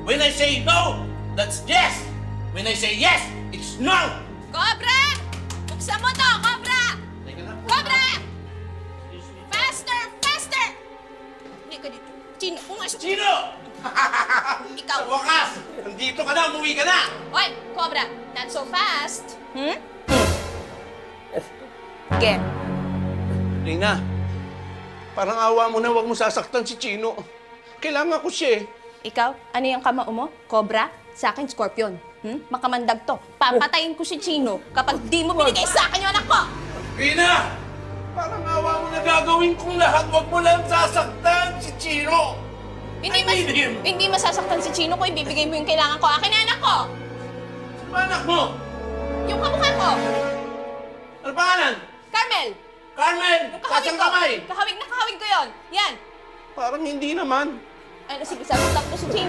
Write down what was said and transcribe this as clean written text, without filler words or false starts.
When I say no, that's yes. When I say yes, it's no. Cobra! Buksan mo to, Cobra! Cobra! Faster! Faster! Hindi ka dito. Chino, pumasok. Chino! Ikaw. Sa wakas! Nandito ka na, umuwi ka na! Hoy, Cobra, not so fast. Again. Rina, parang awa mo na, huwag mo sasaktan si Chino. Kailangan ko siya eh. Ikaw, ano yung kamao mo? Cobra? Sa akin, Scorpion. Makamandag to. Papatayin ko si Chino kapag di mo binigay sa akin yung anak ko! Rina! Parang awa mo na gagawin kong lahat, huwag mo lang sasaktan si Chino! Hindi masasaktan si Chino kung ibibigay mo yung kailangan ko. Akin na anak ko! Sino ba anak mo? Yung kamukha ko! Ano pangalan? Carmel! Carmen! Yung kahawig Kasang ko! kamay! Kahawig na kahawig ko yon. Yan! Parang hindi naman. Ano, sige, sasaktan ko si Chino.